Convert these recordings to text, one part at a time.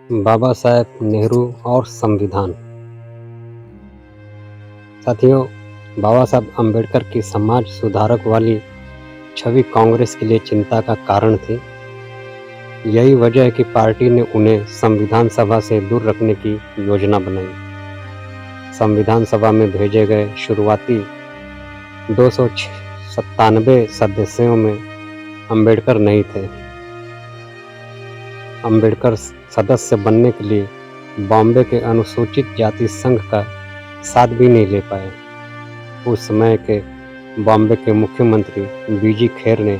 बाबा साहेब नेहरू और संविधान। साथियों, बाबा साहब अम्बेडकर की समाज सुधारक वाली छवि कांग्रेस के लिए चिंता का कारण थी। यही वजह है कि पार्टी ने उन्हें संविधान सभा से दूर रखने की योजना बनाई। संविधान सभा में भेजे गए शुरुआती 297 सदस्यों में अम्बेडकर नहीं थे। अम्बेडकर सदस्य बनने के लिए बॉम्बे के अनुसूचित जाति संघ का साथ भी नहीं ले पाए। उस समय के बॉम्बे के मुख्यमंत्री बीजी खेर ने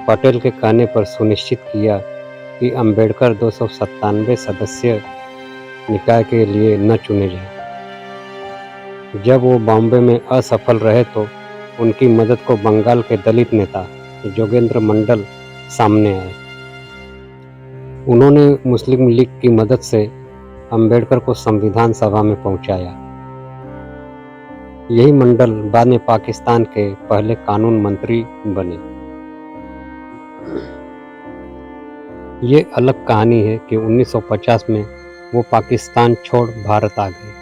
पटेल के कहने पर सुनिश्चित किया कि अम्बेडकर 297 सदस्य निकाय के लिए न चुने जाए। जब वो बॉम्बे में असफल रहे तो उनकी मदद को बंगाल के दलित नेता जोगेंद्र मंडल सामने आए। उन्होंने मुस्लिम लीग की मदद से अम्बेडकर को संविधान सभा में पहुंचाया। यही मंडल बाद में पाकिस्तान के पहले कानून मंत्री बने। ये अलग कहानी है कि 1950 में वो पाकिस्तान छोड़ भारत आ गए।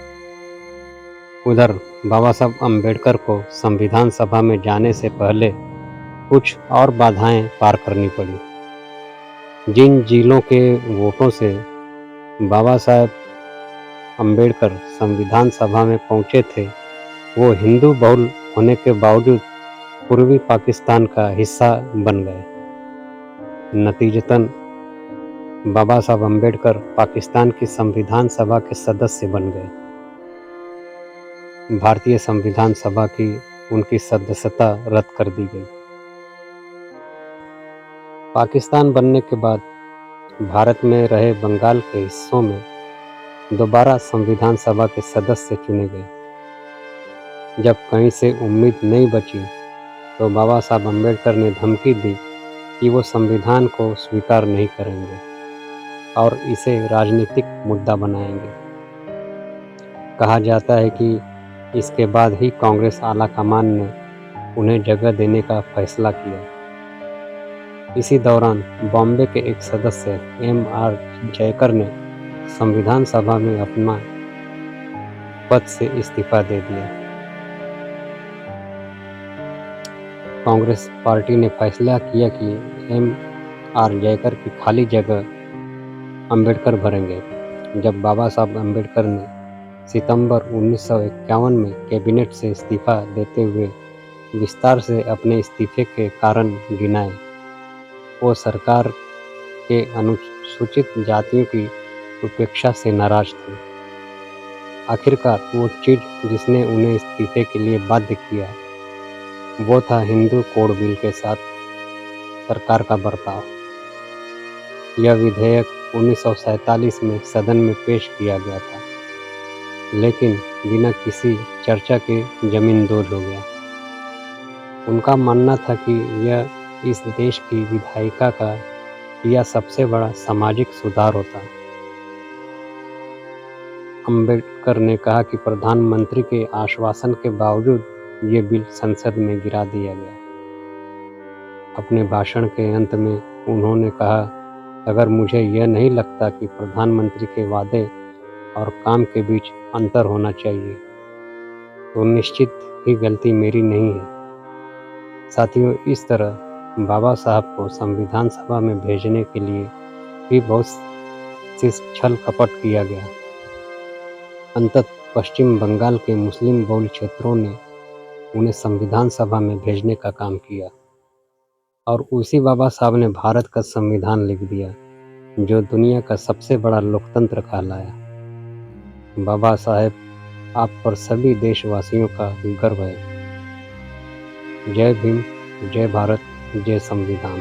उधर बाबा साहब अम्बेडकर को संविधान सभा में जाने से पहले कुछ और बाधाएं पार करनी पड़ी। जिन जिलों के वोटों से बाबा साहब अम्बेडकर संविधान सभा में पहुंचे थे, वो हिंदू बहुल होने के बावजूद पूर्वी पाकिस्तान का हिस्सा बन गए। नतीजतन बाबा साहब अम्बेडकर पाकिस्तान की संविधान सभा के सदस्य बन गए। भारतीय संविधान सभा की उनकी सदस्यता रद्द कर दी गई। पाकिस्तान बनने के बाद भारत में रहे बंगाल के हिस्सों में दोबारा संविधान सभा के सदस्य चुने गए। जब कहीं से उम्मीद नहीं बची तो बाबा साहब अम्बेडकर ने धमकी दी कि वो संविधान को स्वीकार नहीं करेंगे और इसे राजनीतिक मुद्दा बनाएंगे। कहा जाता है कि इसके बाद ही कांग्रेस आलाकमान ने उन्हें जगह देने का फैसला किया। इसी दौरान बॉम्बे के एक सदस्य M.R. जयकर ने संविधान सभा में अपना पद से इस्तीफा दे दिया। कांग्रेस पार्टी ने फैसला किया कि M.R. जयकर की खाली जगह अम्बेडकर भरेंगे। जब बाबा साहब अम्बेडकर ने सितंबर 1951 में कैबिनेट से इस्तीफा देते हुए विस्तार से अपने इस्तीफे के कारण गिनाए, वो सरकार के अनुसूचित जातियों की उपेक्षा से नाराज थे। आखिरकार वो चीज जिसने उन्हें इस्तीफे के लिए बाध्य किया वो था हिंदू कोड बिल के साथ सरकार का बर्ताव। यह विधेयक 1947 में सदन में पेश किया गया था, लेकिन बिना किसी चर्चा के जमींदोज हो गया। उनका मानना था कि यह इस देश की विधायिका का किया सबसे बड़ा सामाजिक सुधार होता। अम्बेडकर ने कहा कि प्रधानमंत्री के आश्वासन के बावजूद ये बिल संसद में गिरा दिया गया। अपने भाषण के अंत में उन्होंने कहा, अगर मुझे यह नहीं लगता कि प्रधानमंत्री के वादे और काम के बीच अंतर होना चाहिए तो निश्चित ही गलती मेरी नहीं है। साथियों, इस तरह बाबा साहब को संविधान सभा में भेजने के लिए भी बहुत सी छल कपट किया गया। अंततः पश्चिम बंगाल के मुस्लिम बहुल क्षेत्रों ने उन्हें संविधान सभा में भेजने का काम किया और उसी बाबा साहब ने भारत का संविधान लिख दिया, जो दुनिया का सबसे बड़ा लोकतंत्र कहलाया। बाबा साहेब, आप पर सभी देशवासियों का गर्व है। जय भीम, जय भारत, जय संविधान।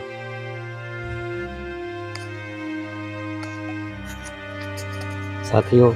साथियों,